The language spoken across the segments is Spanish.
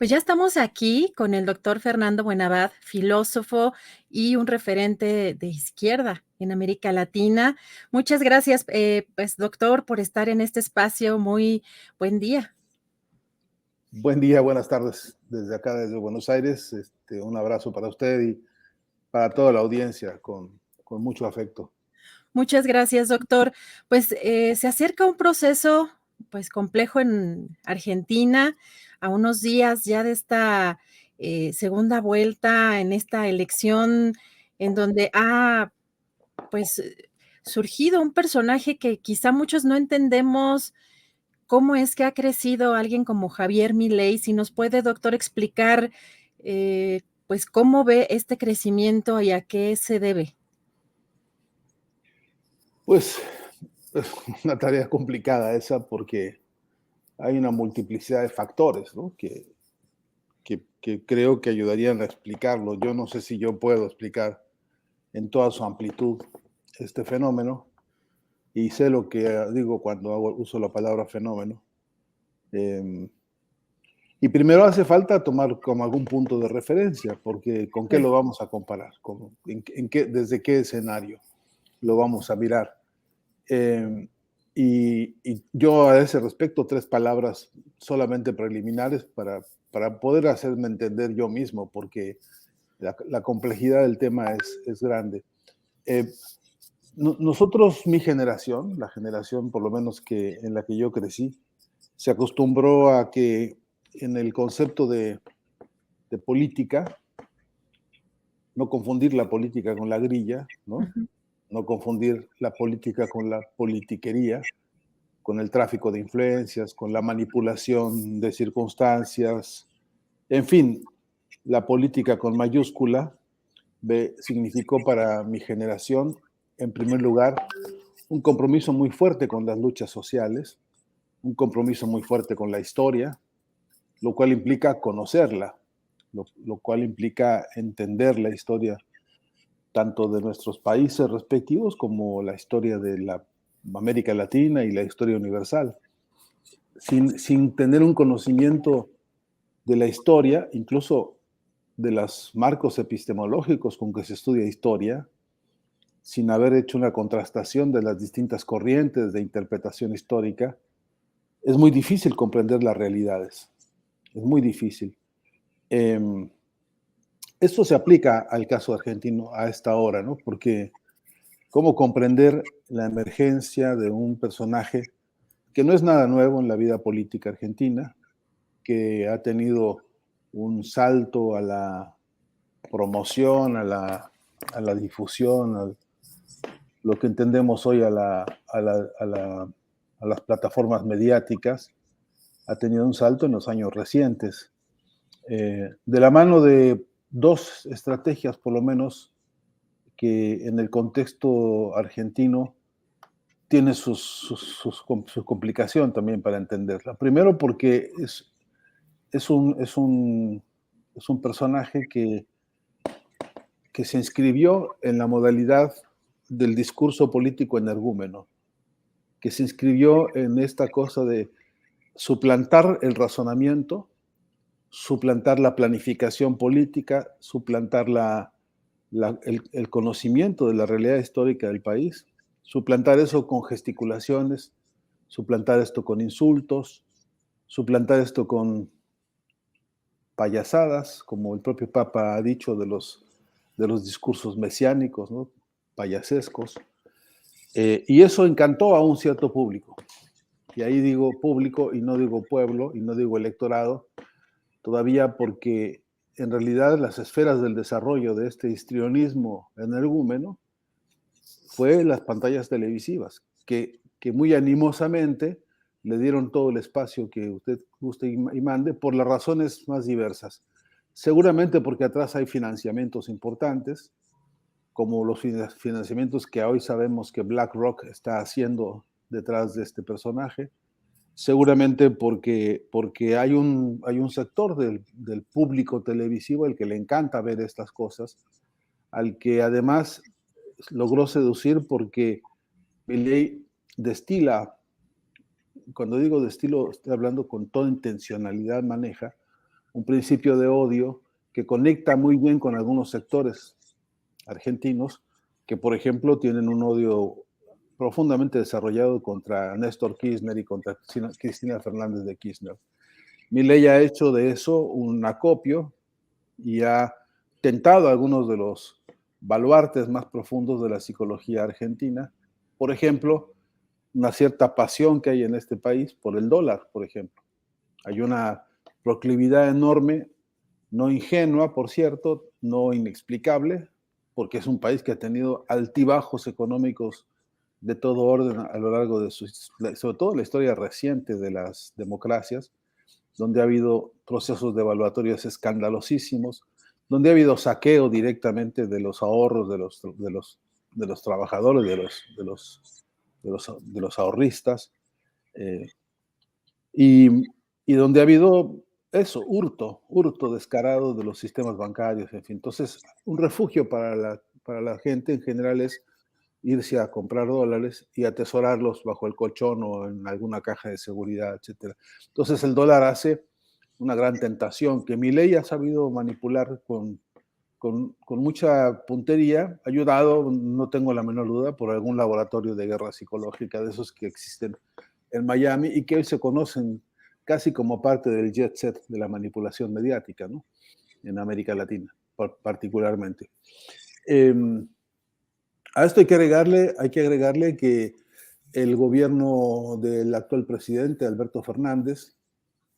Pues ya estamos aquí con el doctor Fernando Buenabad, filósofo y un referente de izquierda en América Latina. Muchas gracias, pues doctor, por estar en este espacio. Muy buen día. Buen día, buenas tardes desde acá, desde Buenos Aires. Un abrazo para usted y para toda la audiencia, con mucho afecto. Muchas gracias, doctor. Pues se acerca un proceso pues complejo en Argentina, a unos días ya de esta segunda vuelta en esta elección en donde ha pues surgido un personaje que quizá muchos no entendemos cómo es que ha crecido alguien como Javier Milei. Si nos puede, doctor, explicar pues cómo ve este crecimiento y a qué se debe. Pues es una tarea complicada esa porque hay una multiplicidad de factores, ¿no? que creo que ayudarían a explicarlo. Yo no sé si yo puedo explicar en toda su amplitud este fenómeno y sé lo que digo cuando uso la palabra fenómeno. Eh, Y primero hace falta tomar como algún punto de referencia, porque ¿con qué Sí. lo vamos a comparar? ¿Desde qué escenario lo vamos a mirar? Y yo a ese respecto, tres palabras solamente preliminares para poder hacerme entender yo mismo, porque la complejidad del tema es grande. Eh, Nosotros, mi generación, la generación por lo menos en la que yo crecí, se acostumbró a que en el concepto de política, no confundir la política con la grilla, ¿no? Ujú. No confundir la política con la politiquería, con el tráfico de influencias, con la manipulación de circunstancias, en fin, la política con mayúscula significó para mi generación, en primer lugar, un compromiso muy fuerte con las luchas sociales, un compromiso muy fuerte con la historia, lo cual implica conocerla, lo cual implica entender la historia tanto de nuestros países respectivos como la historia de la América Latina y la historia universal. Sin tener un conocimiento de la historia, incluso de los marcos epistemológicos con que se estudia historia, sin haber hecho una contrastación de las distintas corrientes de interpretación histórica, es muy difícil comprender las realidades. Es muy difícil. Eh, Esto se aplica al caso argentino a esta hora, ¿no? Porque cómo comprender la emergencia de un personaje que no es nada nuevo en la vida política argentina, que ha tenido un salto a la promoción, a la difusión, a lo que entendemos hoy a las plataformas mediáticas, ha tenido un salto en los años recientes. De la mano de dos estrategias, por lo menos, que en el contexto argentino tiene su complicación también para entenderla. Primero porque es un personaje que se inscribió en la modalidad del discurso político energúmeno, que se inscribió en esta cosa de suplantar el razonamiento, suplantar la planificación política, suplantar el conocimiento de la realidad histórica del país, suplantar eso con gesticulaciones, suplantar esto con insultos, suplantar esto con payasadas, como el propio Papa ha dicho de los discursos mesiánicos, ¿no? Payasescos. Y eso encantó a un cierto público. Y ahí digo público y no digo pueblo y no digo electorado, todavía porque en realidad las esferas del desarrollo de este histrionismo energúmeno fue las pantallas televisivas, que muy animosamente le dieron todo el espacio que usted guste y mande por las razones más diversas. Seguramente porque atrás hay financiamientos importantes, como los financiamientos que hoy sabemos que BlackRock está haciendo detrás de este personaje. Seguramente porque hay un sector del público televisivo al que le encanta ver estas cosas, al que además logró seducir porque Milei destila, cuando digo destilo, estoy hablando con toda intencionalidad, maneja un principio de odio que conecta muy bien con algunos sectores argentinos que, por ejemplo, tienen un odio profundamente desarrollado contra Néstor Kirchner y contra Cristina Fernández de Kirchner. Milei ha hecho de eso un acopio y ha tentado algunos de los baluartes más profundos de la psicología argentina. Por ejemplo, una cierta pasión que hay en este país por el dólar, por ejemplo. Hay una proclividad enorme, no ingenua, por cierto, no inexplicable, porque es un país que ha tenido altibajos económicos de todo orden a lo largo de sobre todo la historia reciente de las democracias, donde ha habido procesos devaluatorios escandalosísimos, donde ha habido saqueo directamente de los ahorros de los trabajadores, de los ahorristas, y, y donde ha habido eso, hurto descarado de los sistemas bancarios, en fin. Entonces, un refugio para la gente en general es irse a comprar dólares y atesorarlos bajo el colchón o en alguna caja de seguridad, etcétera. Entonces, el dólar hace una gran tentación que Milei ha sabido manipular con mucha puntería, ayudado, no tengo la menor duda, por algún laboratorio de guerra psicológica de esos que existen en Miami y que hoy se conocen casi como parte del jet set de la manipulación mediática, ¿no? En América Latina, particularmente. A esto hay que agregarle que el gobierno del actual presidente, Alberto Fernández,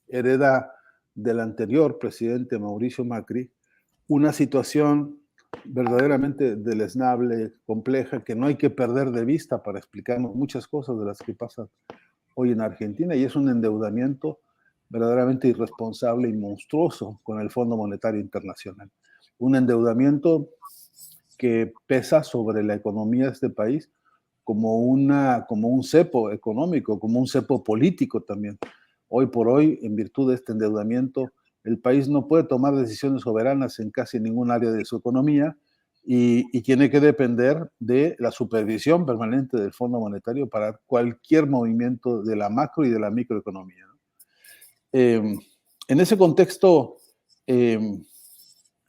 hereda del anterior presidente Mauricio Macri una situación verdaderamente deleznable, compleja, que no hay que perder de vista para explicarnos muchas cosas de las que pasan hoy en Argentina, y es un endeudamiento verdaderamente irresponsable y monstruoso con el Fondo Monetario Internacional. Un endeudamiento que pesa sobre la economía de este país como un cepo económico, como un cepo político también. Hoy por hoy, en virtud de este endeudamiento, el país no puede tomar decisiones soberanas en casi ningún área de su economía y tiene que depender de la supervisión permanente del Fondo Monetario para cualquier movimiento de la macro y de la microeconomía. En ese contexto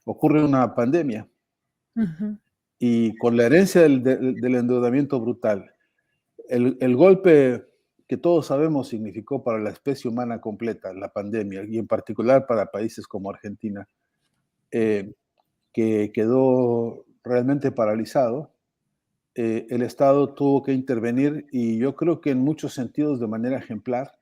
ocurre una pandemia. Uh-huh. Y con la herencia del endeudamiento brutal, el golpe que todos sabemos significó para la especie humana completa la pandemia, y en particular para países como Argentina, que quedó realmente paralizado, el Estado tuvo que intervenir, y yo creo que en muchos sentidos de manera ejemplar,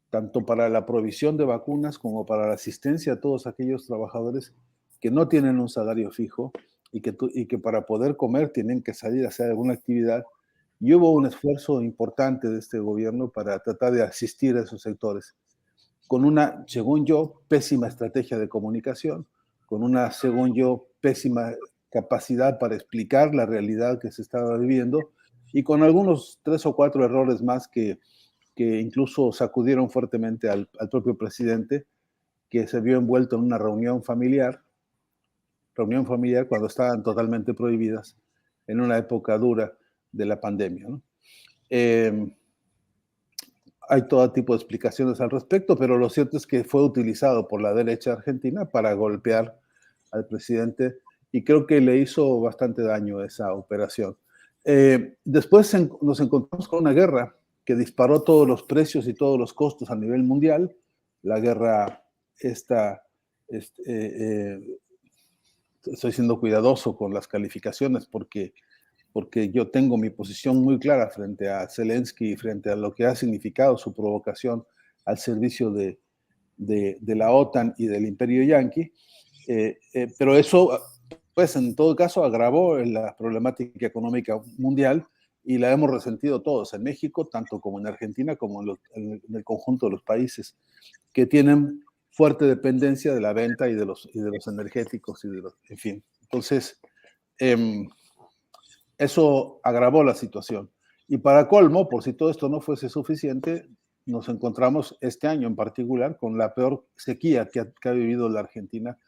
tanto para la provisión de vacunas como para la asistencia a todos aquellos trabajadores que no tienen un salario fijo y que para poder comer tienen que salir a hacer alguna actividad. Y hubo un esfuerzo importante de este gobierno para tratar de asistir a esos sectores, con una, según yo, pésima estrategia de comunicación, con una, según yo, pésima capacidad para explicar la realidad que se estaba viviendo, y con algunos 3 o 4 errores más que incluso sacudieron fuertemente al propio presidente, que se vio envuelto en una reunión familiar cuando estaban totalmente prohibidas en una época dura de la pandemia, ¿no? Hay todo tipo de explicaciones al respecto, pero lo cierto es que fue utilizado por la derecha argentina para golpear al presidente, y creo que le hizo bastante daño esa operación. Después nos encontramos con una guerra que disparó todos los precios y todos los costos a nivel mundial. La guerra esta, estoy siendo cuidadoso con las calificaciones porque yo tengo mi posición muy clara frente a Zelensky y frente a lo que ha significado su provocación al servicio de la OTAN y del imperio yanqui, pero eso, pues en todo caso, agravó la problemática económica mundial, y la hemos resentido todos en México, tanto como en Argentina, como en el conjunto de los países que tienen fuerte dependencia de la venta y de los energéticos, en fin. Entonces, eso agravó la situación. Y para colmo, por si todo esto no fuese suficiente, nos encontramos este año en particular con la peor sequía que ha vivido la Argentina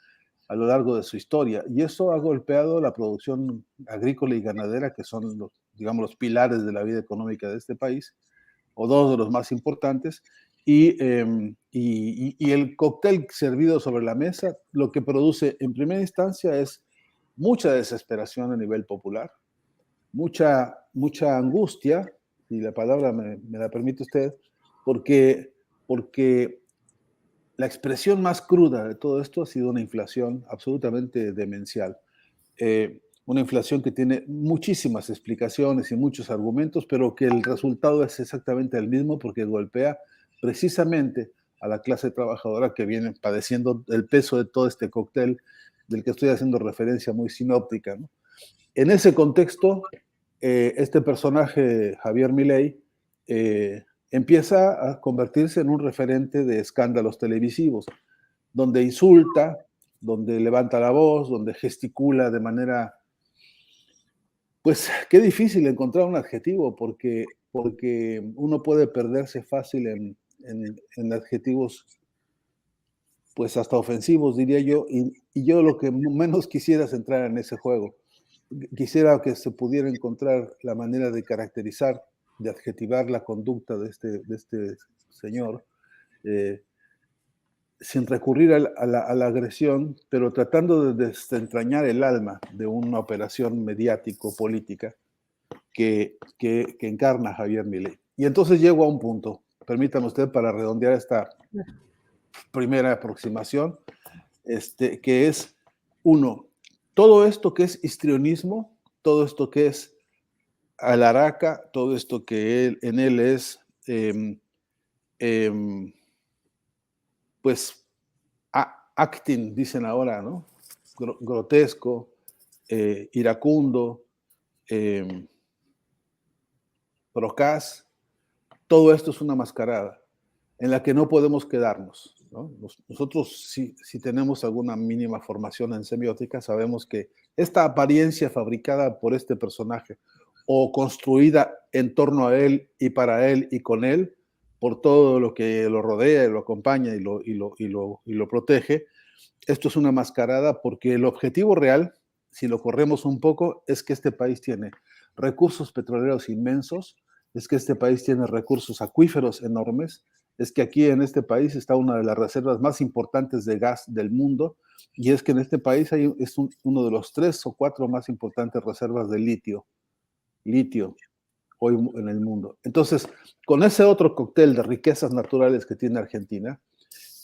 a lo largo de su historia. Y eso ha golpeado la producción agrícola y ganadera, que son digamos, los pilares de la vida económica de este país, o dos de los más importantes, y y el cóctel servido sobre la mesa lo que produce en primera instancia es mucha desesperación a nivel popular, mucha angustia, y la palabra me la permite usted, porque la expresión más cruda de todo esto ha sido una inflación absolutamente demencial. Una inflación que tiene muchísimas explicaciones y muchos argumentos, pero que el resultado es exactamente el mismo porque golpea precisamente a la clase trabajadora que viene padeciendo el peso de todo este cóctel del que estoy haciendo referencia muy sinóptica, ¿no? En ese contexto, este personaje, Javier Milei, empieza a convertirse en un referente de escándalos televisivos, donde insulta, donde levanta la voz, donde gesticula de manera, pues qué difícil encontrar un adjetivo, porque uno puede perderse fácil en adjetivos, pues hasta ofensivos, diría yo, y yo lo que menos quisiera es entrar en ese juego. Quisiera que se pudiera encontrar la manera de caracterizar, de adjetivar la conducta de este señor, eh, sin recurrir a la agresión, pero tratando de desentrañar el alma de una operación mediático-política que encarna Javier Milei. Y entonces llego a un punto, permítame usted para redondear esta primera aproximación, que es, uno, todo esto que es histrionismo, todo esto que es alaraca, todo esto que en él es, pues, acting, dicen ahora, ¿no? Grotesco, iracundo, procaz, todo esto es una mascarada en la que no podemos quedarnos, ¿no? Nosotros, si tenemos alguna mínima formación en semiótica, sabemos que esta apariencia fabricada por este personaje o construida en torno a él y para él y con él, por todo lo que lo rodea y lo acompaña y lo protege, esto es una mascarada porque el objetivo real, si lo corremos un poco, es que este país tiene recursos petroleros inmensos, es que este país tiene recursos acuíferos enormes, es que aquí en este país está una de las reservas más importantes de gas del mundo, y es que en este país uno de los 3 o 4 más importantes reservas de litio hoy en el mundo. Entonces, con ese otro cóctel de riquezas naturales que tiene Argentina,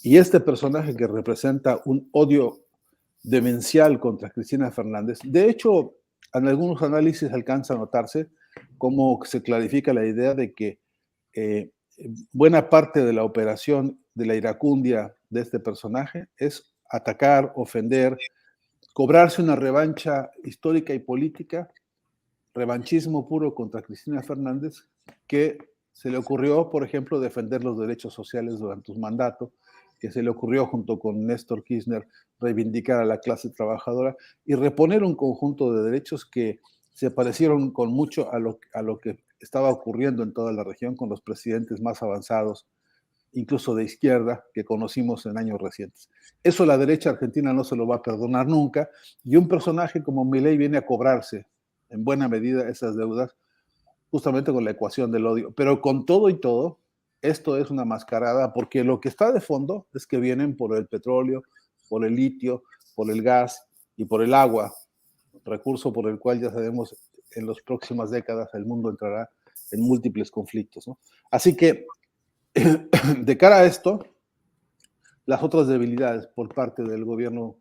y este personaje que representa un odio demencial contra Cristina Fernández, de hecho, en algunos análisis alcanza a notarse cómo se clarifica la idea de que eh, buena parte de la operación de la iracundia de este personaje es atacar, ofender, cobrarse una revancha histórica y política, revanchismo puro contra Cristina Fernández, que se le ocurrió, por ejemplo, defender los derechos sociales durante su mandato, que se le ocurrió junto con Néstor Kirchner reivindicar a la clase trabajadora y reponer un conjunto de derechos que se parecieron con mucho a lo que estaba ocurriendo en toda la región con los presidentes más avanzados, incluso de izquierda, que conocimos en años recientes. Eso la derecha argentina no se lo va a perdonar nunca, y un personaje como Milei viene a cobrarse en buena medida esas deudas, justamente con la ecuación del odio. Pero con todo y todo, esto es una mascarada, porque lo que está de fondo es que vienen por el petróleo, por el litio, por el gas y por el agua, recurso por el cual ya sabemos en las próximas décadas el mundo entrará en múltiples conflictos, ¿no? Así que, de cara a esto, las otras debilidades por parte del gobierno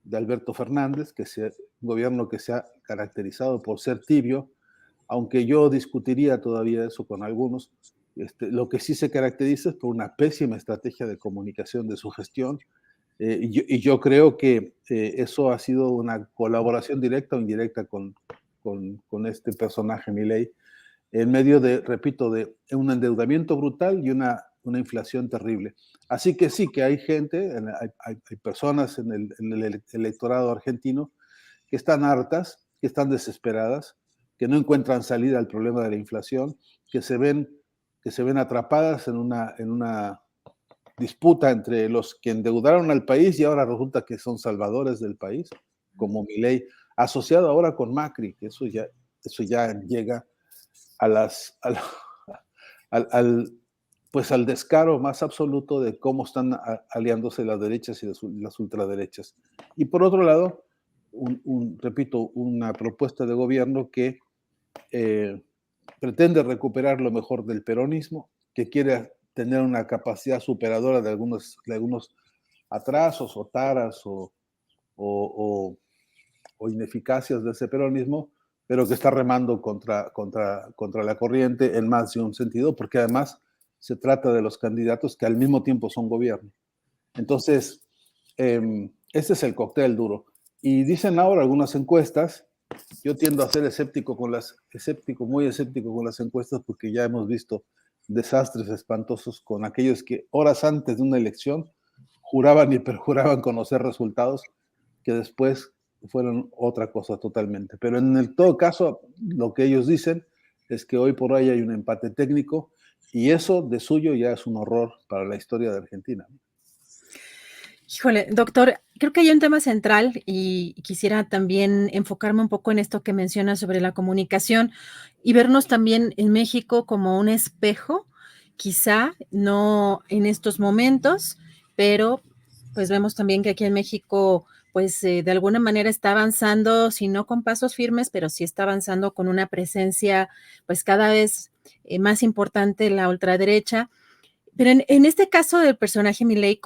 de Alberto Fernández, un gobierno que se ha caracterizado por ser tibio, aunque yo discutiría todavía eso con algunos, lo que sí se caracteriza es por una pésima estrategia de comunicación de su gestión, y yo creo que eso ha sido una colaboración directa o indirecta con este personaje, Milei, en medio de, repito, de un endeudamiento brutal y una inflación terrible. Así que sí, que hay gente, hay personas en el electorado argentino que están hartas, que están desesperadas, que no encuentran salida al problema de la inflación, que se ven atrapadas en una disputa entre los que endeudaron al país y ahora resulta que son salvadores del país, como Milei, asociado ahora con Macri, que eso ya llega a las, al, al, pues al descaro más absoluto de cómo están aliándose las derechas y las ultraderechas. Y por otro lado, repito, una propuesta de gobierno que eh, pretende recuperar lo mejor del peronismo, que quiere tener una capacidad superadora de algunos atrasos o taras o, o ineficacias de ese peronismo, pero que está remando contra la corriente en más de un sentido, porque además se trata de los candidatos que al mismo tiempo son gobierno. Entonces, ese es el cóctel duro. Y dicen ahora algunas encuestas, yo tiendo a ser muy escéptico con las encuestas, porque ya hemos visto desastres espantosos con aquellos que horas antes de una elección juraban y perjuraban conocer resultados que después fueron otra cosa totalmente. Pero todo caso, lo que ellos dicen es que hoy por hoy hay un empate técnico y eso de suyo ya es un horror para la historia de Argentina. Híjole, doctor, creo que hay un tema central y quisiera también enfocarme un poco en esto que menciona sobre la comunicación y vernos también en México como un espejo, quizá no en estos momentos, pero pues vemos también que aquí en México pues de alguna manera está avanzando, si no con pasos firmes, pero sí está avanzando con una presencia pues cada vez más importante la ultraderecha. Pero en este caso del personaje Milei,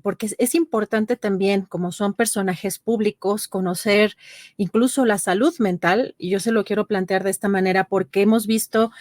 porque es importante también, como son personajes públicos, conocer incluso la salud mental, y yo se lo quiero plantear de esta manera, porque hemos visto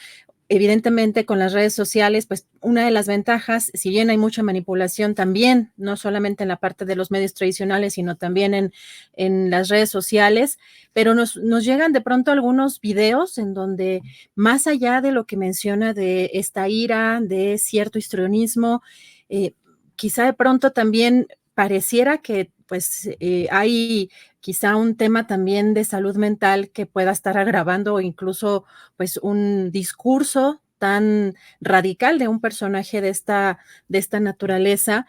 evidentemente con las redes sociales, pues una de las ventajas, si bien hay mucha manipulación también, no solamente en la parte de los medios tradicionales, sino también en las redes sociales, pero nos llegan de pronto algunos videos en donde más allá de lo que menciona de esta ira, de cierto histrionismo, eh, quizá de pronto también pareciera que pues hay quizá un tema también de salud mental que pueda estar agravando o incluso pues un discurso tan radical de un personaje de esta naturaleza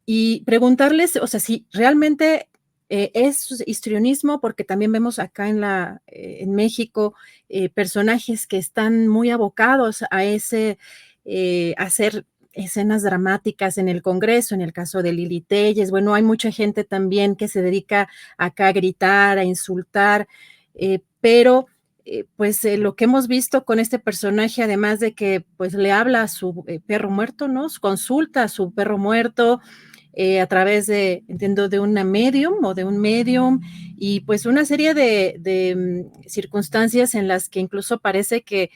y preguntarles, o sea, si realmente es histrionismo, porque también vemos acá en México personajes que están muy abocados a hacer escenas dramáticas en el Congreso, en el caso de Lili Telles, bueno, hay mucha gente también que se dedica acá a gritar, a insultar, pero pues lo que hemos visto con este personaje, además de que pues le habla a su perro muerto, ¿no? Consulta a su perro muerto a través de, entiendo, de una medium o de un medium y pues una serie de circunstancias en las que incluso parece que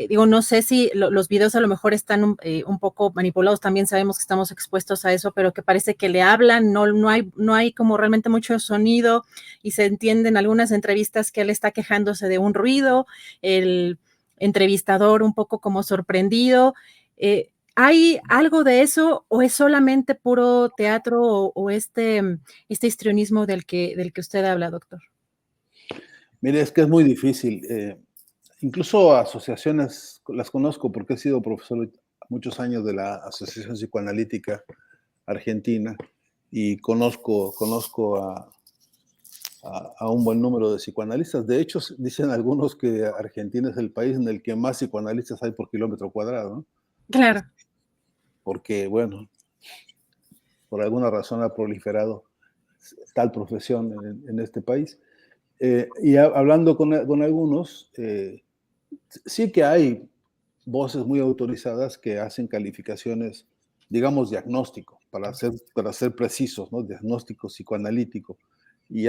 digo, no sé si los videos a lo mejor están un poco manipulados, también sabemos que estamos expuestos a eso, pero que parece que le hablan, no hay como realmente mucho sonido y se entienden algunas entrevistas que él está quejándose de un ruido, el entrevistador un poco como sorprendido. ¿Hay algo de eso o es solamente puro teatro o este histrionismo del que usted habla, doctor? Mire, es que es muy difícil. Incluso asociaciones, las conozco porque he sido profesor muchos años de la Asociación Psicoanalítica Argentina y conozco a un buen número de psicoanalistas. De hecho, dicen algunos que Argentina es el país en el que más psicoanalistas hay por kilómetro cuadrado, ¿no? Claro. Porque, bueno, por alguna razón ha proliferado tal profesión en este país. Hablando con algunos, sí que hay voces muy autorizadas que hacen calificaciones, digamos, diagnóstico, para ser precisos, ¿no? Diagnóstico psicoanalítico. Y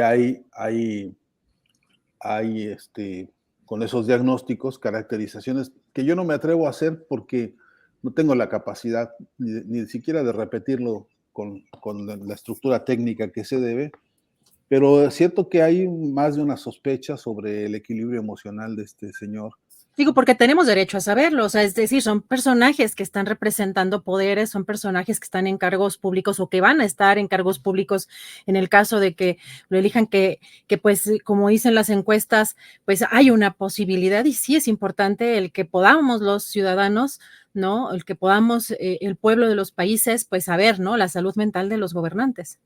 con esos diagnósticos, caracterizaciones que yo no me atrevo a hacer porque no tengo la capacidad ni siquiera de repetirlo con la estructura técnica que se debe, pero es cierto que hay más de una sospecha sobre el equilibrio emocional de este señor. Digo, porque tenemos derecho a saberlo, o sea, es decir, son personajes que están representando poderes, son personajes que están en cargos públicos o que van a estar en cargos públicos en el caso de que lo elijan, que pues, como dicen las encuestas, pues hay una posibilidad y sí es importante el que podamos los ciudadanos, ¿no? El que podamos, el pueblo de los países, pues saber, ¿no? La salud mental de los gobernantes.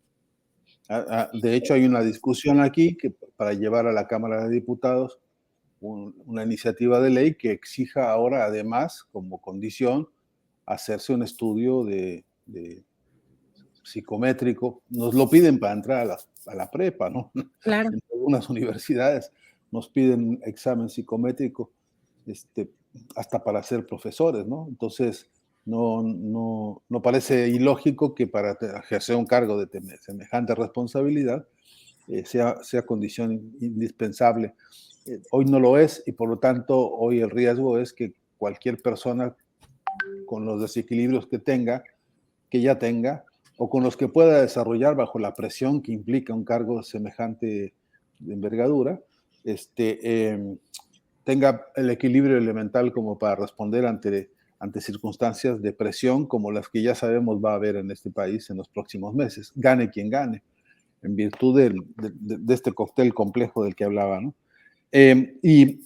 De hecho, hay una discusión aquí que para llevar a la Cámara de Diputados una iniciativa de ley que exija ahora, además, como condición, hacerse un estudio de psicométrico. Nos lo piden para entrar a la prepa, ¿no? Claro. En algunas universidades nos piden examen psicométrico, hasta para ser profesores, ¿no? Entonces, no parece ilógico que para ejercer un cargo de semejante responsabilidad sea condición indispensable. Hoy no lo es y por lo tanto hoy el riesgo es que cualquier persona con los desequilibrios que ya tenga, o con los que pueda desarrollar bajo la presión que implica un cargo semejante de envergadura, tenga el equilibrio elemental como para responder ante circunstancias de presión como las que ya sabemos va a haber en este país en los próximos meses, gane quien gane, en virtud de este cóctel complejo del que hablaba, ¿no? Y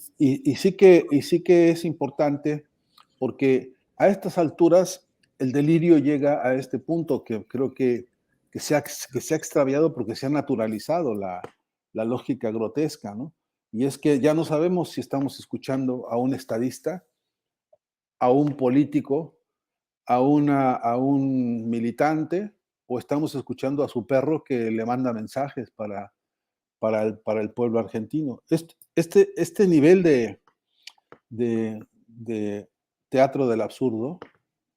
sí que es importante porque a estas alturas el delirio llega a este punto que creo que se ha extraviado porque se ha naturalizado la lógica grotesca, ¿no? Y es que ya no sabemos si estamos escuchando a un estadista, a un político, a un militante, o estamos escuchando a su perro que le manda mensajes para el pueblo argentino. Este nivel de teatro del absurdo,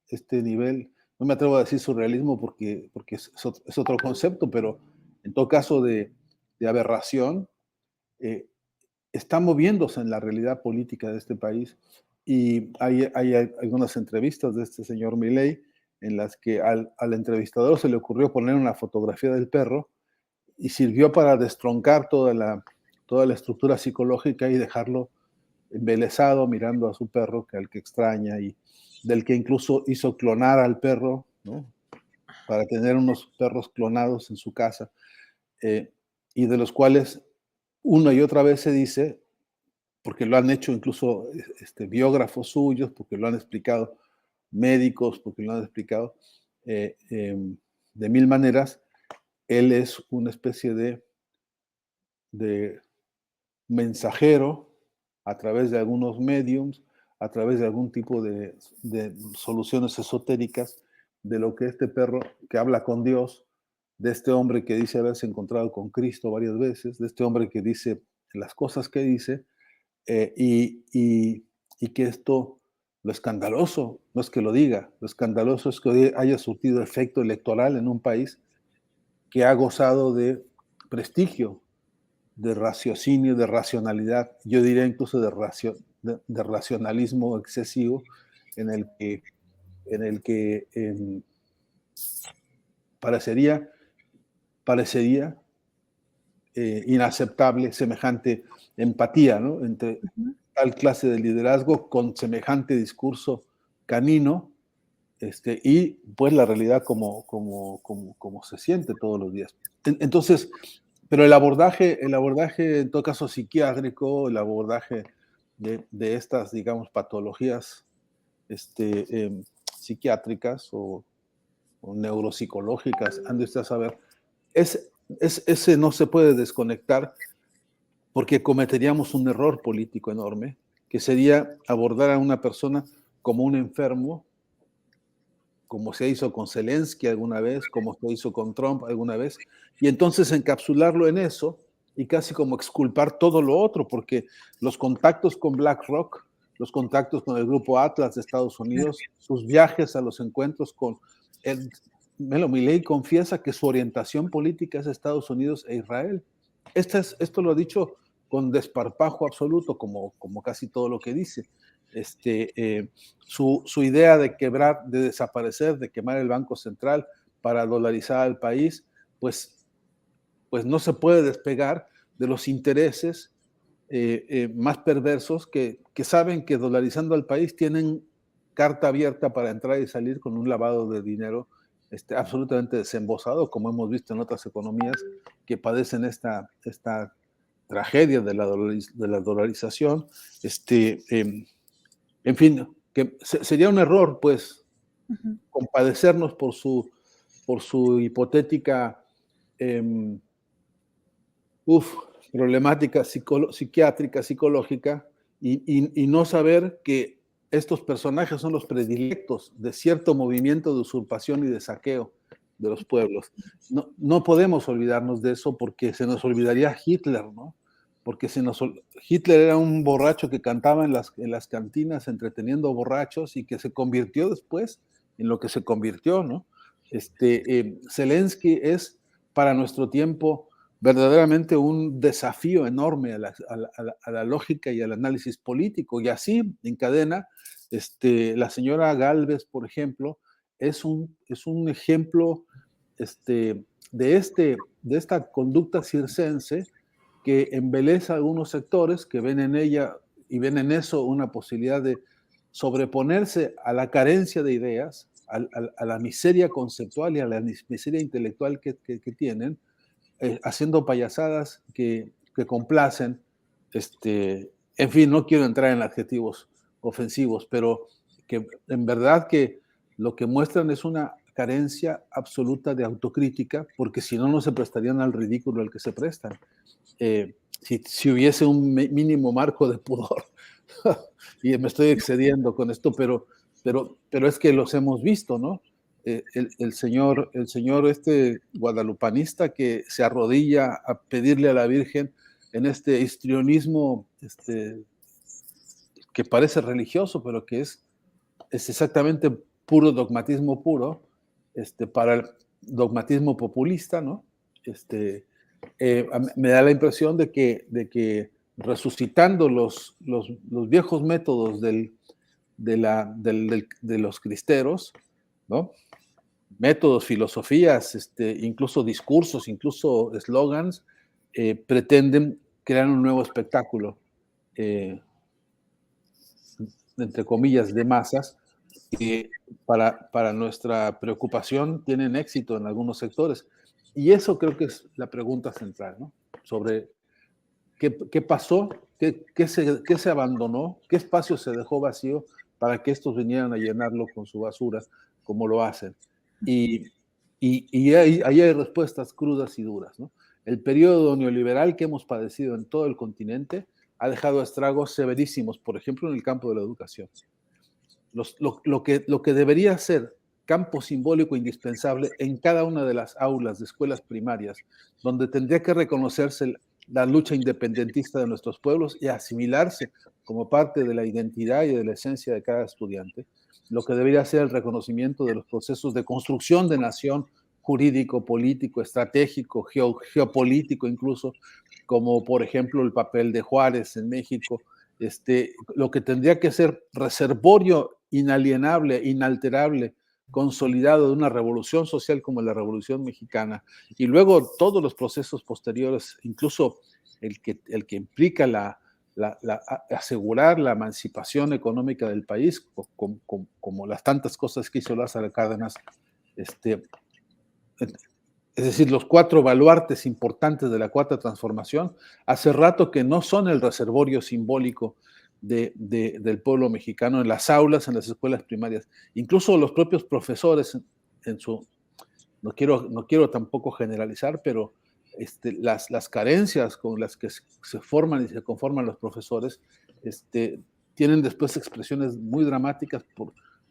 este nivel, no me atrevo a decir surrealismo porque es otro concepto, pero en todo caso de aberración, eh, está moviéndose en la realidad política de este país. Y hay algunas entrevistas de este señor Milei en las que al entrevistador se le ocurrió poner una fotografía del perro y sirvió para destroncar toda la estructura psicológica y dejarlo embelesado mirando a su perro, al que extraña y del que incluso hizo clonar al perro, ¿no? Para tener unos perros clonados en su casa, y de los cuales una y otra vez se dice, porque lo han hecho incluso biógrafos suyos, porque lo han explicado médicos, porque lo han explicado de mil maneras, él es una especie de mensajero a través de algunos mediums, a través de algún tipo de soluciones esotéricas, de lo que este perro que habla con Dios, de este hombre que dice haberse encontrado con Cristo varias veces, de este hombre que dice las cosas que dice, y que esto, lo escandaloso, no es que lo diga, lo escandaloso es que haya surtido efecto electoral en un país que ha gozado de prestigio, de raciocinio, de racionalidad, yo diría incluso de racionalismo excesivo, en el que parecería, parecería inaceptable semejante empatía, ¿no? Entre Ujú. tal clase de liderazgo con semejante discurso canino, y pues la realidad como se siente todos los días. Entonces, pero el abordaje en todo caso psiquiátrico, el abordaje de estas, digamos, patologías psiquiátricas o neuropsicológicas, ande usted a saber, ese no se puede desconectar porque cometeríamos un error político enorme, que sería abordar a una persona como un enfermo, como se hizo con Zelensky alguna vez, como se hizo con Trump alguna vez, y entonces encapsularlo en eso y casi como exculpar todo lo otro, porque los contactos con BlackRock, los contactos con el grupo Atlas de Estados Claro. Unidos, sus viajes a los encuentros con el Melo Milei confiesa que su orientación política es Estados Unidos e Israel. Esto lo ha dicho con desparpajo absoluto, como casi todo lo que dice. Su idea de quebrar, de desaparecer, de quemar el Banco Central para dolarizar al país, pues no se puede despegar de los intereses más perversos que saben que dolarizando al país tienen carta abierta para entrar y salir con un lavado de dinero absolutamente desembosado, como hemos visto en otras economías que padecen esta tragedia de la dolarización. En fin, que sería un error, pues, Ujú. compadecernos por su hipotética eh, problemática psiquiátrica, psicológica, y no saber que estos personajes son los predilectos de cierto movimiento de usurpación y de saqueo de los pueblos. No podemos olvidarnos de eso porque se nos olvidaría Hitler, ¿no? Porque Hitler era un borracho que cantaba en las cantinas entreteniendo borrachos y que se convirtió después en lo que se convirtió, ¿no? Zelensky es para nuestro tiempo verdaderamente un desafío enorme a la lógica y al análisis político. Y así encadena, la señora Gálvez, por ejemplo, es un ejemplo de esta conducta circense que embeleza a algunos sectores que ven en ella y ven en eso una posibilidad de sobreponerse a la carencia de ideas, a la miseria conceptual y a la miseria intelectual que tienen, haciendo payasadas que complacen. En fin, no quiero entrar en adjetivos ofensivos, pero que en verdad que lo que muestran es una carencia absoluta de autocrítica, porque si no, no se prestarían al ridículo al que se prestan. Si hubiese un mínimo marco de pudor, y me estoy excediendo con esto, pero es que los hemos visto, ¿no? El señor guadalupanista que se arrodilla a pedirle a la Virgen en este histrionismo que parece religioso, pero que es exactamente puro dogmatismo puro, para el dogmatismo populista, ¿no? Me da la impresión de que resucitando los viejos métodos de los cristeros, ¿no? Métodos, filosofías, incluso discursos, incluso eslogans, pretenden crear un nuevo espectáculo, entre comillas, de masas, que para nuestra preocupación tienen éxito en algunos sectores. Y eso creo que es la pregunta central, ¿no? Sobre qué pasó, qué se abandonó, qué espacio se dejó vacío para que estos vinieran a llenarlo con su basura, como lo hacen. Y ahí hay respuestas crudas y duras, ¿no? El periodo neoliberal que hemos padecido en todo el continente ha dejado estragos severísimos, por ejemplo, en el campo de la educación. Lo que debería ser campo simbólico indispensable en cada una de las aulas de escuelas primarias, donde tendría que reconocerse la lucha independentista de nuestros pueblos y asimilarse como parte de la identidad y de la esencia de cada estudiante, lo que debería ser el reconocimiento de los procesos de construcción de nación jurídico, político, estratégico, geopolítico incluso, como por ejemplo el papel de Juárez en México, lo que tendría que ser reservorio inalienable, inalterable, consolidado de una revolución social como la Revolución Mexicana, y luego todos los procesos posteriores, incluso el que implica asegurar la emancipación económica del país, como las tantas cosas que hizo Lázaro Cárdenas, es decir, los 4 baluartes importantes de la Cuarta Transformación, hace rato que no son el reservorio simbólico del pueblo mexicano en las aulas, en las escuelas primarias. Incluso los propios profesores, no quiero tampoco generalizar, pero las carencias con las que se forman y se conforman los profesores, tienen después expresiones muy dramáticas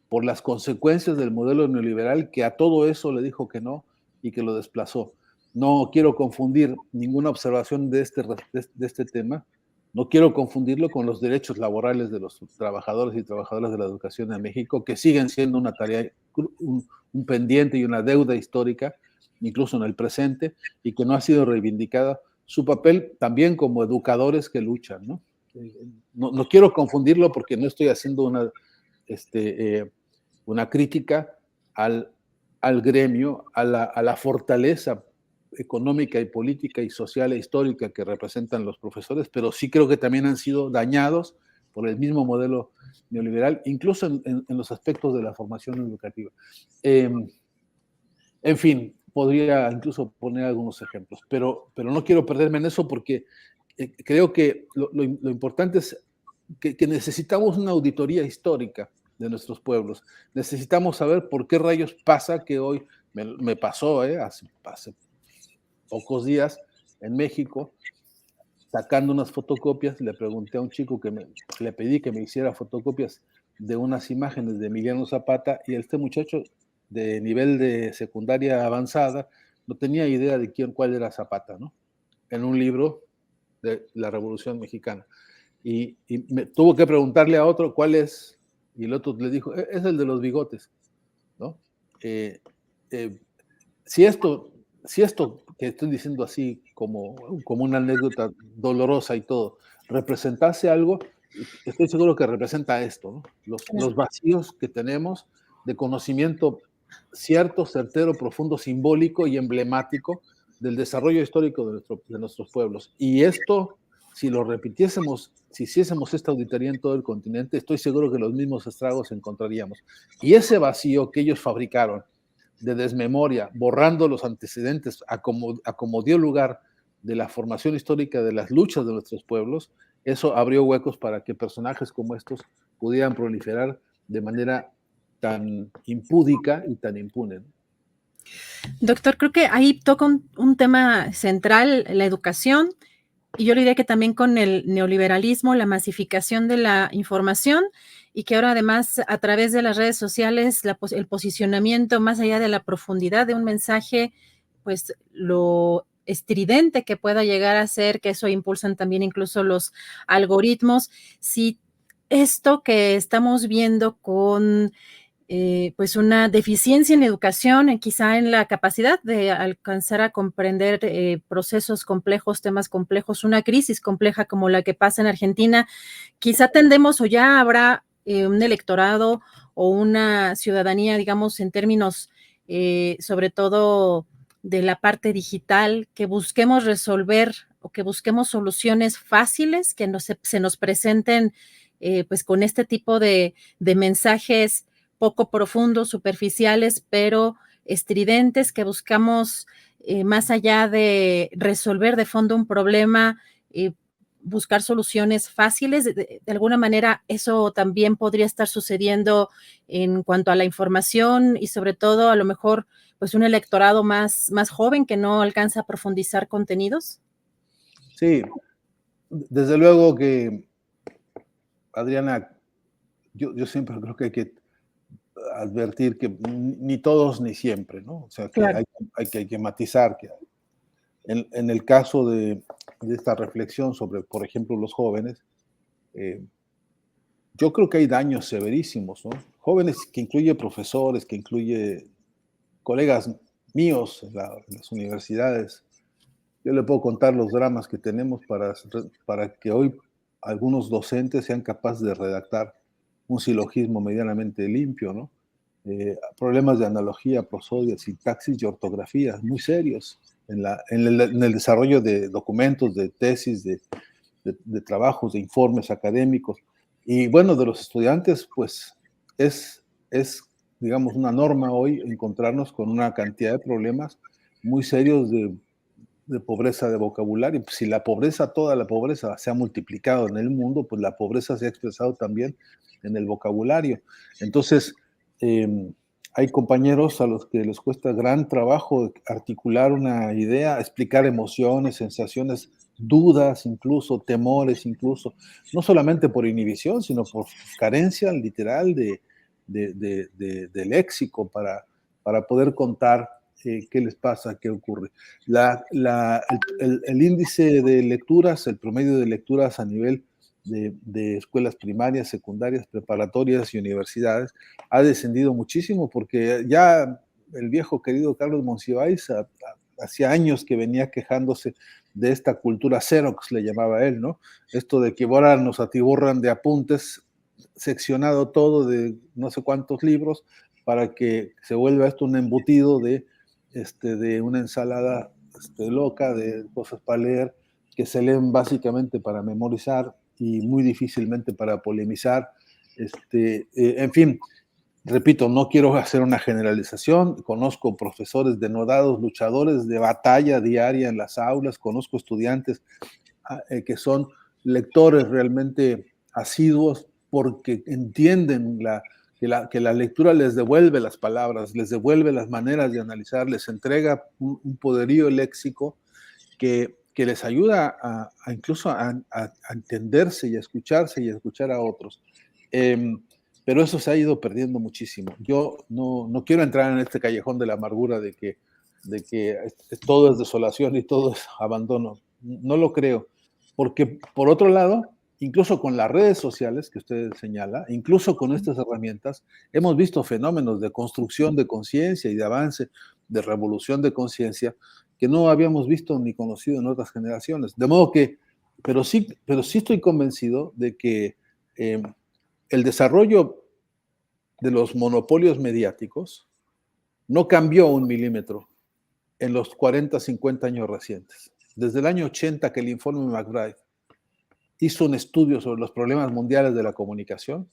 por las consecuencias del modelo neoliberal que a todo eso le dijo que no y que lo desplazó. No quiero confundir ninguna observación de este tema, no quiero confundirlo con los derechos laborales de los trabajadores y trabajadoras de la educación en México, que siguen siendo una tarea, un pendiente y una deuda histórica, incluso en el presente, y que no ha sido reivindicada su papel también como educadores que luchan, ¿no? No quiero confundirlo porque no estoy haciendo una crítica al gremio, a la fortaleza económica y política y social e histórica que representan los profesores, pero sí creo que también han sido dañados por el mismo modelo neoliberal, incluso en los aspectos de la formación educativa. En fin, podría incluso poner algunos ejemplos, pero no quiero perderme en eso porque creo que lo importante es que necesitamos una auditoría histórica de nuestros pueblos. Necesitamos saber por qué rayos pasa que hoy me pasó hace pocos días en México, sacando unas fotocopias, le pregunté a un chico le pedí que me hiciera fotocopias de unas imágenes de Emiliano Zapata, y este muchacho de nivel de secundaria avanzada no tenía idea de cuál era Zapata, ¿no? En un libro de la Revolución Mexicana. Y me tuvo que preguntarle a otro cuál es, y el otro le dijo, es el de los bigotes, ¿no? Eh, eh, si esto que estoy diciendo así como una anécdota dolorosa y todo, representase algo, estoy seguro que representa esto, ¿no? Los vacíos que tenemos de conocimiento cierto, certero, profundo, simbólico y emblemático del desarrollo histórico de nuestros pueblos. Y esto, si lo repitiésemos, si hiciésemos esta auditoría en todo el continente, estoy seguro que los mismos estragos encontraríamos. Y ese vacío que ellos fabricaron de desmemoria, borrando los antecedentes a como dio lugar de la formación histórica de las luchas de nuestros pueblos, eso abrió huecos para que personajes como estos pudieran proliferar de manera tan impúdica y tan impune. Doctor, creo que ahí toca un tema central, la educación, y yo le diría que también con el neoliberalismo, la masificación de la información, y que ahora además a través de las redes sociales, el posicionamiento más allá de la profundidad de un mensaje, pues lo estridente que pueda llegar a ser, que eso impulsan también incluso los algoritmos. Si esto que estamos viendo con pues una deficiencia en educación, quizá en la capacidad de alcanzar a comprender procesos complejos, temas complejos, una crisis compleja como la que pasa en Argentina, quizá tendemos o ya habrá un electorado o una ciudadanía, digamos, en términos sobre todo de la parte digital, que busquemos resolver o que busquemos soluciones fáciles que se nos presenten pues con este tipo de mensajes poco profundos, superficiales, pero estridentes, que buscamos más allá de resolver de fondo un problema, buscar soluciones fáciles. De alguna manera, eso también podría estar sucediendo en cuanto a la información y sobre todo, a lo mejor, pues un electorado más joven que no alcanza a profundizar contenidos. Sí, desde luego que, Adriana, yo siempre creo que hay que advertir que ni todos ni siempre, ¿no? O sea, que Claro. hay que matizar que en el caso de esta reflexión sobre, por ejemplo, los jóvenes, yo creo que hay daños severísimos, ¿no? Jóvenes que incluye profesores, que incluye colegas míos en las universidades. Yo le puedo contar los dramas que tenemos para que hoy algunos docentes sean capaces de redactar un silogismo medianamente limpio, ¿no? Problemas de analogía, prosodia, sintaxis y ortografía muy serios en el desarrollo de documentos, de tesis, de trabajos, de informes académicos. Y bueno, de los estudiantes, pues es, digamos, una norma hoy encontrarnos con una cantidad de problemas muy serios de pobreza de vocabulario. Pues si la pobreza, toda la pobreza se ha multiplicado en el mundo, pues la pobreza se ha expresado también en el vocabulario. Entonces, hay compañeros a los que les cuesta gran trabajo articular una idea, explicar emociones, sensaciones, dudas, incluso temores, incluso, no solamente por inhibición, sino por carencia literal de léxico para poder contar qué les pasa, qué ocurre. El índice de lecturas, el promedio de lecturas a nivel de escuelas primarias, secundarias, preparatorias y universidades ha descendido muchísimo porque ya el viejo querido Carlos Monsiváis hacía años que venía quejándose de esta cultura xerox, le llamaba él, ¿no? Esto de que ahora nos atiborran de apuntes, seccionado todo de no sé cuántos libros, para que se vuelva esto un embutido de una ensalada loca de cosas para leer, que se leen básicamente para memorizar y muy difícilmente para polemizar. En fin, repito, no quiero hacer una generalización, conozco profesores denodados, luchadores de batalla diaria en las aulas, conozco estudiantes que son lectores realmente asiduos porque entienden que la lectura les devuelve las palabras, les devuelve las maneras de analizar, les entrega un poderío léxico que les ayuda incluso a entenderse y a escucharse y a escuchar a otros. pero eso se ha ido perdiendo muchísimo. Yo no quiero entrar en este callejón de la amargura de que todo es desolación y todo es abandono. No lo creo, porque por otro lado, incluso con las redes sociales que usted señala, incluso con estas herramientas, hemos visto fenómenos de construcción de conciencia y de avance, de revolución de conciencia, que no habíamos visto ni conocido en otras generaciones. De modo que, pero sí estoy convencido de que el desarrollo de los monopolios mediáticos no cambió un milímetro en los 40, 50 años recientes. Desde el año 80 que el informe McBride hizo un estudio sobre los problemas mundiales de la comunicación,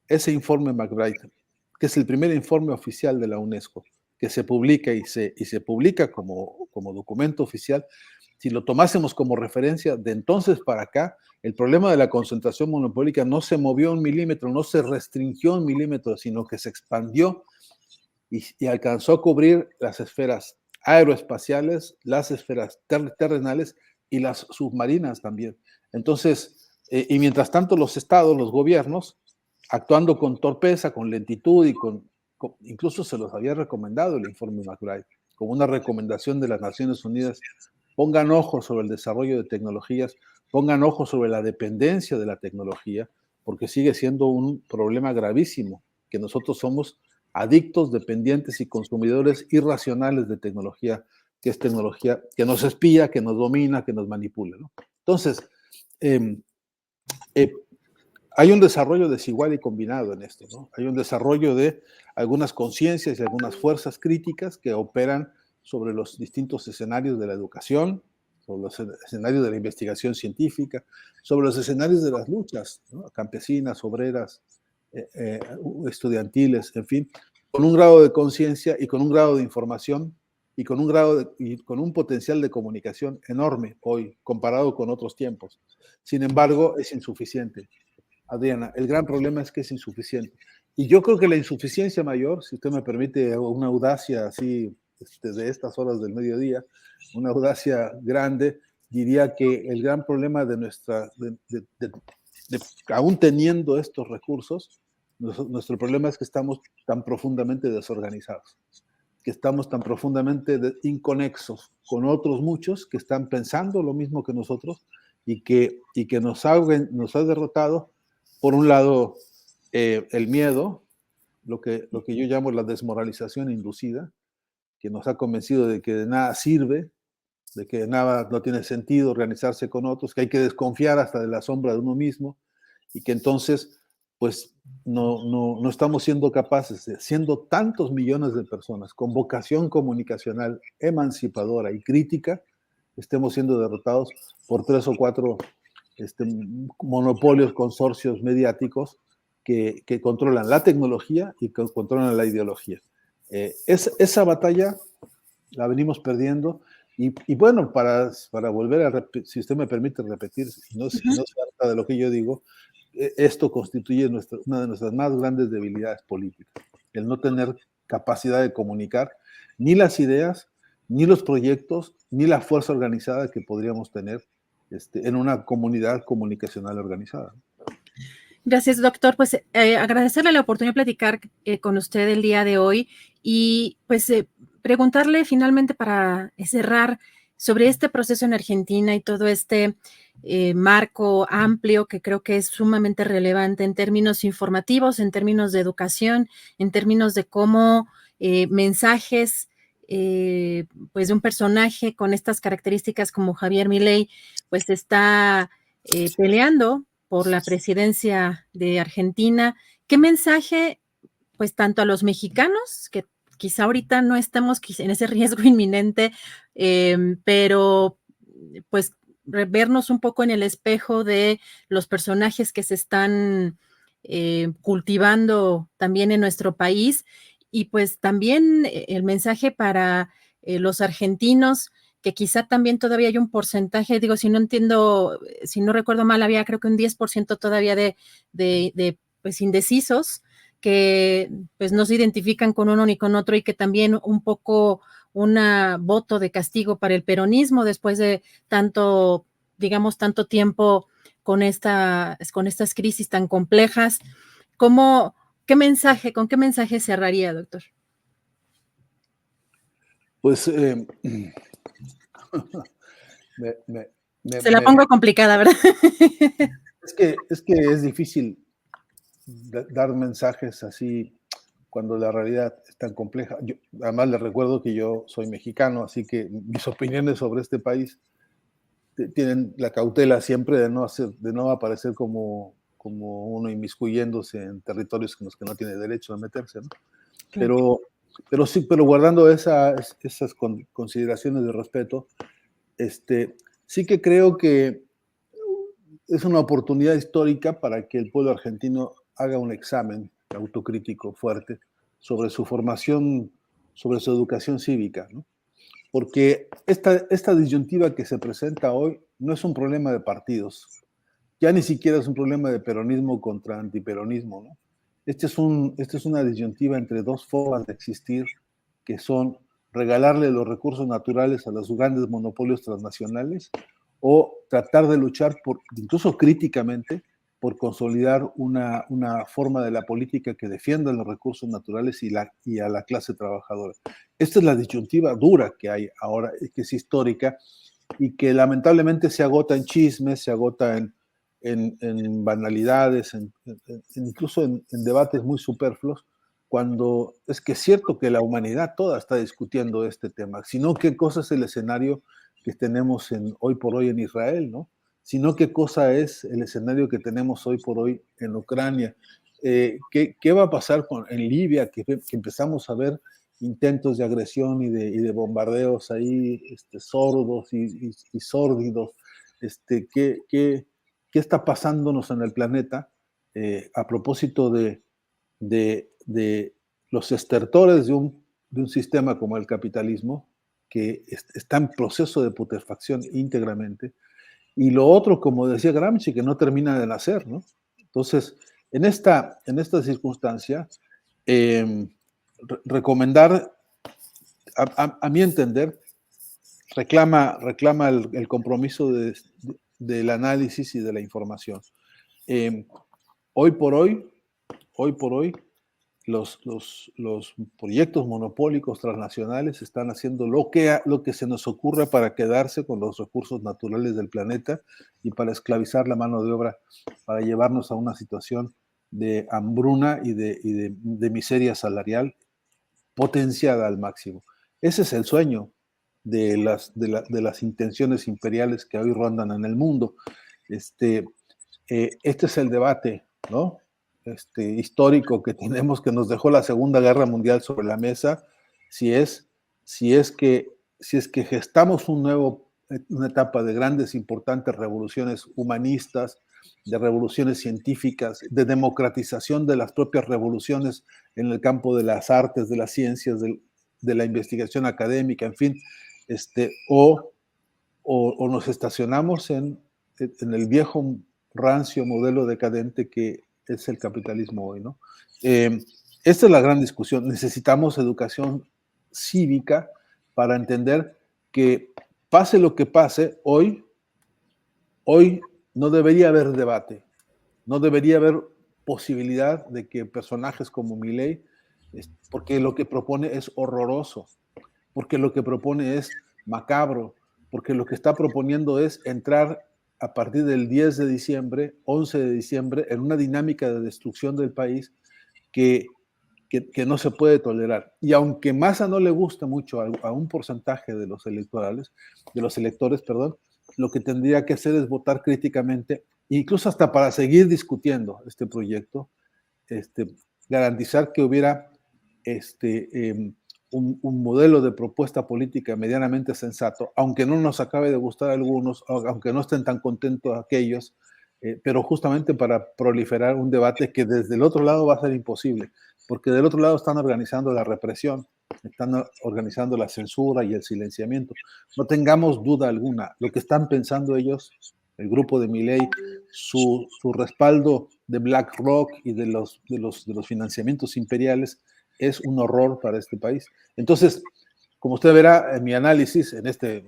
ese informe McBride, que es el primer informe oficial de la UNESCO, que se publica y se publica como documento oficial, si lo tomásemos como referencia, de entonces para acá, el problema de la concentración monopólica no se movió un milímetro, no se restringió un milímetro, sino que se expandió y alcanzó a cubrir las esferas aeroespaciales, las esferas terrenales y las submarinas también. Entonces, y mientras tanto los estados, los gobiernos, actuando con torpeza, con lentitud y incluso se los había recomendado el informe McBride, como una recomendación de las Naciones Unidas, pongan ojo sobre el desarrollo de tecnologías, pongan ojo sobre la dependencia de la tecnología, porque sigue siendo un problema gravísimo, que nosotros somos adictos, dependientes y consumidores irracionales de tecnología, que es tecnología que nos espía, que nos domina, que nos manipula, ¿no? Entonces, hay un desarrollo desigual y combinado en esto, ¿no? Hay un desarrollo de algunas conciencias y algunas fuerzas críticas que operan sobre los distintos escenarios de la educación, sobre los escenarios de la investigación científica, sobre los escenarios de las luchas, ¿no? Campesinas, obreras, estudiantiles, en fin, con un grado de conciencia y con un grado de información y con un potencial de comunicación enorme hoy, comparado con otros tiempos. Sin embargo, es insuficiente. Adriana, el gran problema es que es insuficiente. Y yo creo que la insuficiencia mayor, si usted me permite una audacia así de estas horas del mediodía, una audacia grande, diría que el gran problema de aún teniendo estos recursos, nuestro problema es que estamos tan profundamente desorganizados, que estamos tan profundamente inconexos con otros muchos que están pensando lo mismo que nosotros y que nos ha derrotado. Por un lado, el miedo, lo que yo llamo la desmoralización inducida, que nos ha convencido de que de nada sirve, de que nada no tiene sentido organizarse con otros, que hay que desconfiar hasta de la sombra de uno mismo y que entonces, pues, no estamos siendo capaces, siendo tantos millones de personas con vocación comunicacional emancipadora y crítica, estemos siendo derrotados por 3 o 4 monopolios, consorcios mediáticos que controlan la tecnología y que controlan la ideología. Esa batalla la venimos perdiendo y bueno, para volver a si usted me permite repetir, no se trata de lo que yo digo, esto constituye una de nuestras más grandes debilidades políticas, el no tener capacidad de comunicar ni las ideas, ni los proyectos, ni la fuerza organizada que podríamos tener en una comunidad comunicacional organizada. Gracias, doctor. Pues agradecerle la oportunidad de platicar con usted el día de hoy y pues preguntarle finalmente para cerrar sobre este proceso en Argentina y todo este marco amplio que creo que es sumamente relevante en términos informativos, en términos de educación, en términos de cómo mensajes pues de un personaje con estas características como Javier Milei pues está peleando por la presidencia de Argentina. ¿Qué mensaje, pues, tanto a los mexicanos, que quizá ahorita no estamos en ese riesgo inminente, pero pues vernos un poco en el espejo de los personajes que se están cultivando también en nuestro país y pues también el mensaje para los argentinos que quizá también todavía hay un porcentaje, digo, si no recuerdo mal, había creo que un 10% todavía de pues indecisos que pues no se identifican con uno ni con otro y que también un poco una voto de castigo para el peronismo después de tanto, digamos, tanto tiempo con estas crisis tan complejas. ¿Cómo con qué mensaje cerraría, doctor? Pues me, me, Se la pongo complicada, ¿verdad? es que es difícil dar mensajes así cuando la realidad es tan compleja. Además, les recuerdo que yo soy mexicano, así que mis opiniones sobre este país tienen la cautela siempre de no aparecer como uno inmiscuyéndose en territorios en los que no tiene derecho a meterse, ¿no? Claro. Pero guardando esas consideraciones de respeto, sí que creo que es una oportunidad histórica para que el pueblo argentino haga un examen autocrítico fuerte sobre su formación, sobre su educación cívica, ¿no? Porque esta disyuntiva que se presenta hoy no es un problema de partidos, ya ni siquiera es un problema de peronismo contra antiperonismo, ¿no? Esta es una disyuntiva entre dos formas de existir que son regalarle los recursos naturales a los grandes monopolios transnacionales o tratar de luchar incluso críticamente, por consolidar una forma de la política que defienda los recursos naturales y a la clase trabajadora. Esta es la disyuntiva dura que hay ahora, que es histórica y que lamentablemente se agota en chismes, se agota en banalidades, incluso en debates muy superfluos, cuando es que es cierto que la humanidad toda está discutiendo este tema, sino qué cosa es el escenario que tenemos hoy por hoy en Israel, ¿no? Sino qué cosa es el escenario que tenemos hoy por hoy en Ucrania. ¿Qué va a pasar en Libia, que empezamos a ver intentos de agresión y de bombardeos ahí sordos y sórdidos? ¿Qué está pasándonos en el planeta a propósito de los estertores de un sistema como el capitalismo, que está en proceso de putrefacción íntegramente, y lo otro, como decía Gramsci, que no termina de nacer, ¿no? Entonces, en esta circunstancia, recomendar, a mi entender, reclama el compromiso del análisis y de la información. Hoy por hoy, los proyectos monopólicos transnacionales están haciendo lo que se nos ocurra para quedarse con los recursos naturales del planeta y para esclavizar la mano de obra, para llevarnos a una situación de hambruna y de miseria salarial potenciada al máximo. Ese es el sueño de las intenciones imperiales que hoy rondan en el mundo. Este es el debate, ¿no? Histórico que tenemos, que nos dejó la Segunda Guerra Mundial sobre la mesa, si es, si es que gestamos una etapa de grandes, importantes revoluciones humanistas, de revoluciones científicas, de democratización de las propias revoluciones en el campo de las artes, de las ciencias, de la investigación académica, en fin, o nos estacionamos en el viejo rancio modelo decadente que es el capitalismo hoy, ¿no? Esta es la gran discusión. Necesitamos educación cívica para entender que pase lo que pase, hoy no debería haber debate, no debería haber posibilidad de que personajes como Milei, porque lo que propone es horroroso, porque lo que propone es macabro, porque lo que está proponiendo es entrar a partir del 10 de diciembre, 11 de diciembre, en una dinámica de destrucción del país que, que no se puede tolerar. Y aunque Massa no le gusta mucho a un porcentaje de los electores, perdón, lo que tendría que hacer es votar críticamente, incluso hasta para seguir discutiendo este proyecto, garantizar que hubiera un modelo de propuesta política medianamente sensato, aunque no nos acabe de gustar a algunos, aunque no estén tan contentos aquellos, pero justamente para proliferar un debate que desde el otro lado va a ser imposible, porque del otro lado están organizando la represión, están organizando la censura y el silenciamiento. No tengamos duda alguna, lo que están pensando ellos, el grupo de Milei, su respaldo de BlackRock y de los financiamientos imperiales, es un horror para este país. Entonces, como usted verá en mi análisis, en este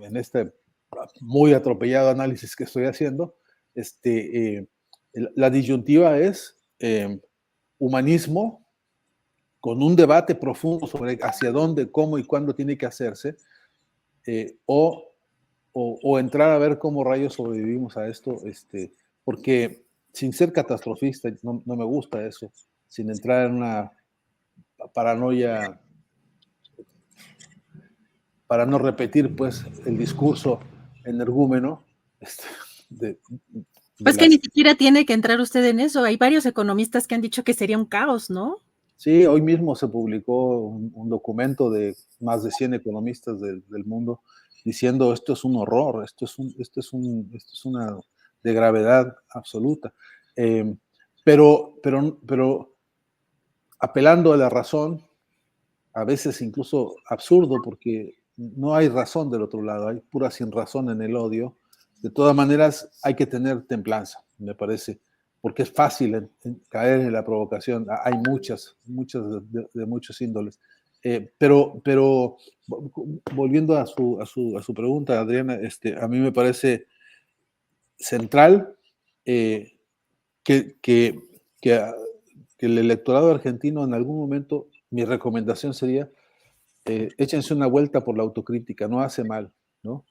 muy atropellado análisis que estoy haciendo, la disyuntiva es humanismo con un debate profundo sobre hacia dónde, cómo y cuándo tiene que hacerse, o entrar a ver cómo rayos sobrevivimos a esto, porque sin ser catastrofista, no me gusta eso, sin entrar en una paranoia para no repetir pues el discurso energúmeno de, de Pues que las... ni siquiera tiene que entrar usted en eso. Hay varios economistas que han dicho que sería un caos, ¿no? Sí, hoy mismo se publicó un documento de más de 100 economistas del mundo diciendo esto es un horror, esto es una de gravedad absoluta. Pero apelando a la razón, a veces incluso absurdo, porque no hay razón del otro lado, hay pura sin razón en el odio. De todas maneras, hay que tener templanza, me parece, porque es fácil caer en la provocación. Hay muchas de muchos índoles. Pero volviendo a su pregunta, Adriana, a mí me parece central eh, que, que, que, que el electorado argentino en algún momento, mi recomendación sería échense una vuelta por la autocrítica, no hace mal, ¿no?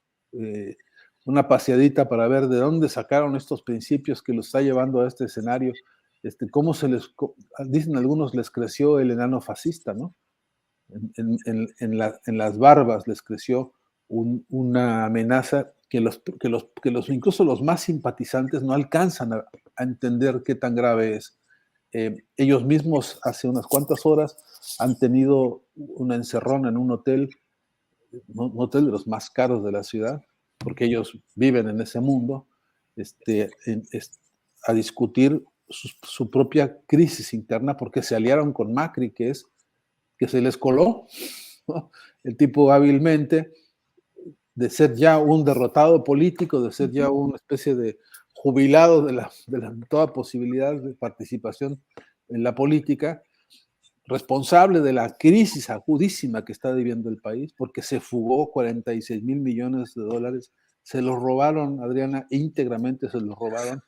Una paseadita para ver de dónde sacaron estos principios que los está llevando a este escenario, cómo dicen algunos, les creció el enano fascista, ¿no? En las barbas les creció una amenaza que incluso los más simpatizantes no alcanzan a entender qué tan grave es. Ellos mismos hace unas cuantas horas han tenido una encerrona en un hotel de los más caros de la ciudad, porque ellos viven en ese mundo, a discutir su propia crisis interna, porque se aliaron con Macri, que se les coló, ¿no? El tipo hábilmente, de ser ya un derrotado político, de ser ya una especie de jubilado de toda posibilidad de participación en la política, responsable de la crisis agudísima que está viviendo el país, porque se fugó 46 mil millones de dólares, se los robaron, Adriana, íntegramente se los robaron,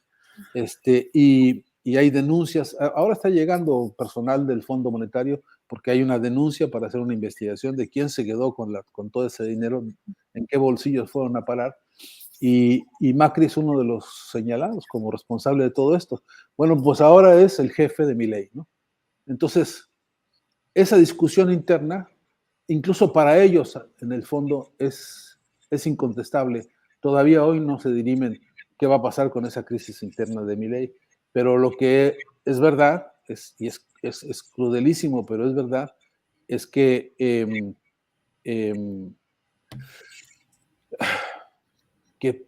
y hay denuncias, ahora está llegando personal del Fondo Monetario, porque hay una denuncia para hacer una investigación de quién se quedó con todo ese dinero, en qué bolsillos fueron a parar, y Macri es uno de los señalados como responsable de todo esto. Bueno, pues ahora es el jefe de Milei, ¿no? Entonces, esa discusión interna, incluso para ellos, en el fondo, es incontestable. Todavía hoy no se dirimen qué va a pasar con esa crisis interna de Milei, pero lo que es verdad, y es crudelísimo, pero es verdad, es que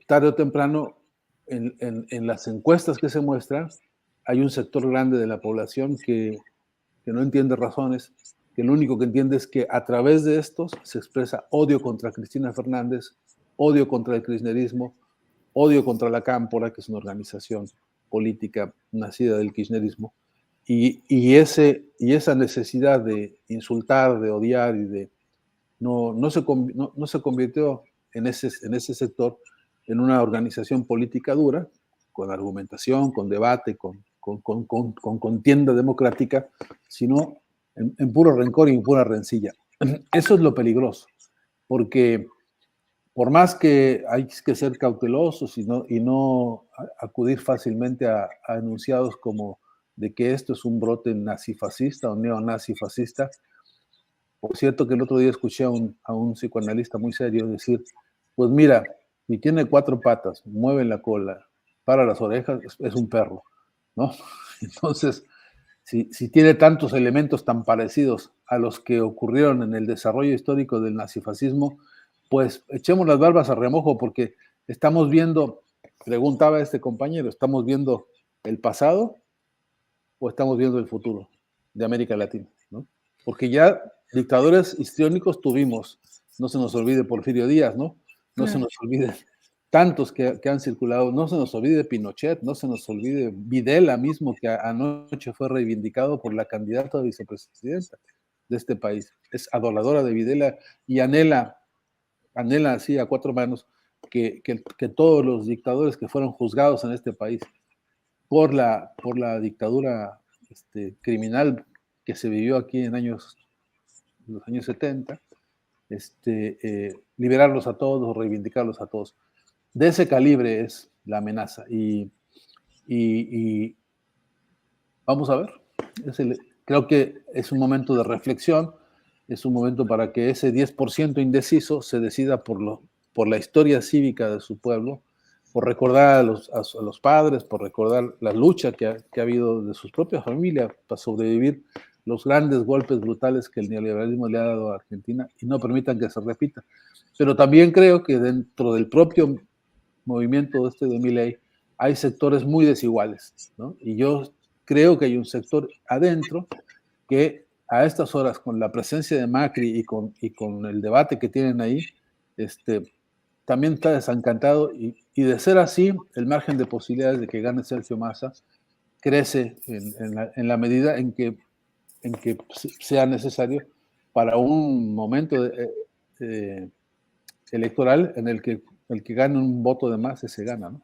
tarde o temprano, en las encuestas que se muestran, hay un sector grande de la población que no entiende razones, que lo único que entiende es que a través de estos se expresa odio contra Cristina Fernández, odio contra el kirchnerismo, odio contra la Cámpora, que es una organización política nacida del kirchnerismo, y esa necesidad de insultar, de odiar y de no se convirtió en ese sector en una organización política dura, con argumentación, con debate, con contienda democrática, sino en puro rencor y en pura rencilla. Eso es lo peligroso, porque por más que hay que ser cautelosos y no acudir fácilmente a enunciados como de que esto es un brote nazifascista o neonazifascista. Por cierto que el otro día escuché a un psicoanalista muy serio decir, pues mira, si tiene 4 patas, mueve la cola, para las orejas, es un perro, ¿no? Entonces, si tiene tantos elementos tan parecidos a los que ocurrieron en el desarrollo histórico del nazifascismo, pues echemos las barbas a remojo porque estamos viendo, preguntaba este compañero, ¿estamos viendo el pasado o estamos viendo el futuro de América Latina, ¿no? Porque ya dictadores histriónicos tuvimos, no se nos olvide Porfirio Díaz, ¿no? No se nos olvide tantos que han circulado, no se nos olvide Pinochet, no se nos olvide Videla mismo, que anoche fue reivindicado por la candidata a vicepresidenta de este país. Es adoradora de Videla y anhela así a 4 manos que todos los dictadores que fueron juzgados en este país por la dictadura criminal que se vivió aquí en los años 70, liberarlos a todos, reivindicarlos a todos. De ese calibre es la amenaza. Y vamos a ver. Creo que es un momento de reflexión, es un momento para que ese 10% indeciso se decida por la historia cívica de su pueblo, por recordar a los padres, por recordar la lucha que ha habido de sus propias familias para sobrevivir los grandes golpes brutales que el neoliberalismo le ha dado a Argentina y no permitan que se repita. Pero también creo que dentro del propio movimiento de Milei hay sectores muy desiguales, ¿no? Y yo creo que hay un sector adentro que a estas horas, con la presencia de Macri y con el debate que tienen ahí, también está desencantado y de ser así, el margen de posibilidades de que gane Sergio Massa crece en la medida en que sea necesario para un momento electoral en el que gane un voto de más, ese gana, ¿no?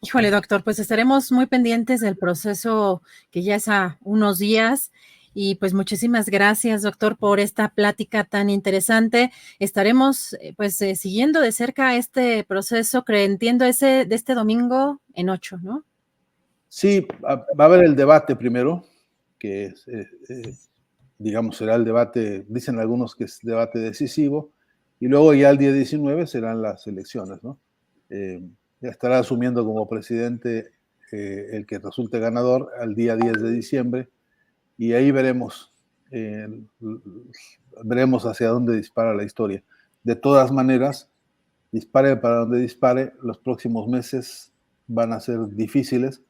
Híjole, doctor, pues estaremos muy pendientes del proceso que ya es a unos días. Y pues muchísimas gracias, doctor, por esta plática tan interesante. Estaremos siguiendo de cerca este proceso, entiendo, de este domingo en 8, ¿no? Sí, va a haber el debate primero, que digamos será el debate, dicen algunos que es debate decisivo, y luego ya el día 19 serán las elecciones, ¿no? Ya estará asumiendo como presidente el que resulte ganador al día 10 de diciembre, y ahí veremos hacia dónde dispara la historia. De todas maneras, dispare para donde dispare, los próximos meses van a ser difíciles,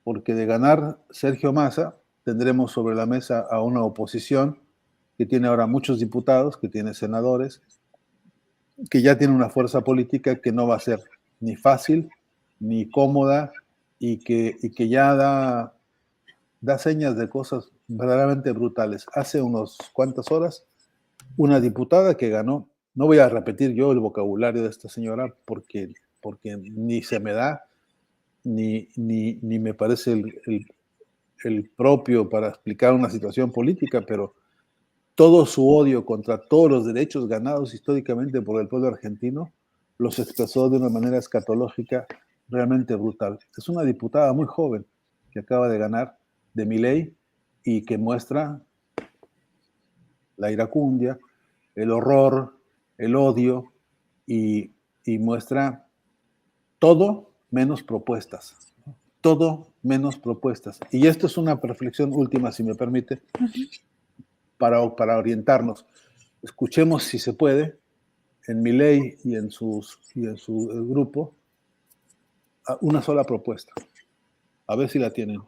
porque de ganar Sergio Massa, tendremos sobre la mesa a una oposición que tiene ahora muchos diputados, que tiene senadores, que ya tiene una fuerza política que no va a ser ni fácil, ni cómoda, y que ya da señas de cosas verdaderamente brutales. Hace unos cuantas horas, una diputada que ganó, no voy a repetir yo el vocabulario de esta señora porque ni se me da, ni me parece el propio para explicar una situación política, pero todo su odio contra todos los derechos ganados históricamente por el pueblo argentino los expresó de una manera escatológica realmente brutal. Es una diputada muy joven que acaba de ganar de Milei y que muestra la iracundia, el horror, el odio y muestra todo menos propuestas. Todo menos propuestas. Y esto es una reflexión última, si me permite, para orientarnos. Escuchemos, si se puede, en Milei y en su grupo, una sola propuesta. A ver si la tienen.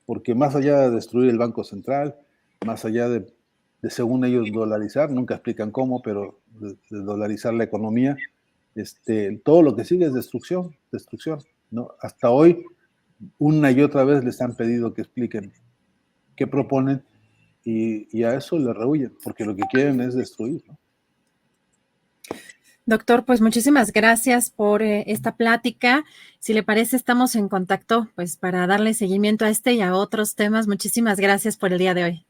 Porque más allá de destruir el Banco Central, más allá de según ellos, dolarizar, nunca explican cómo, pero de dolarizar la economía, todo lo que sigue es destrucción, ¿no? Hasta hoy, una y otra vez les han pedido que expliquen qué proponen y a eso le rehuyen, porque lo que quieren es destruir, ¿no? Doctor, pues muchísimas gracias por esta plática. Si le parece, estamos en contacto pues para darle seguimiento a este y a otros temas. Muchísimas gracias por el día de hoy.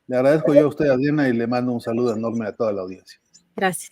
Le agradezco yo a usted, Adriana, y le mando un saludo enorme a toda la audiencia. Gracias.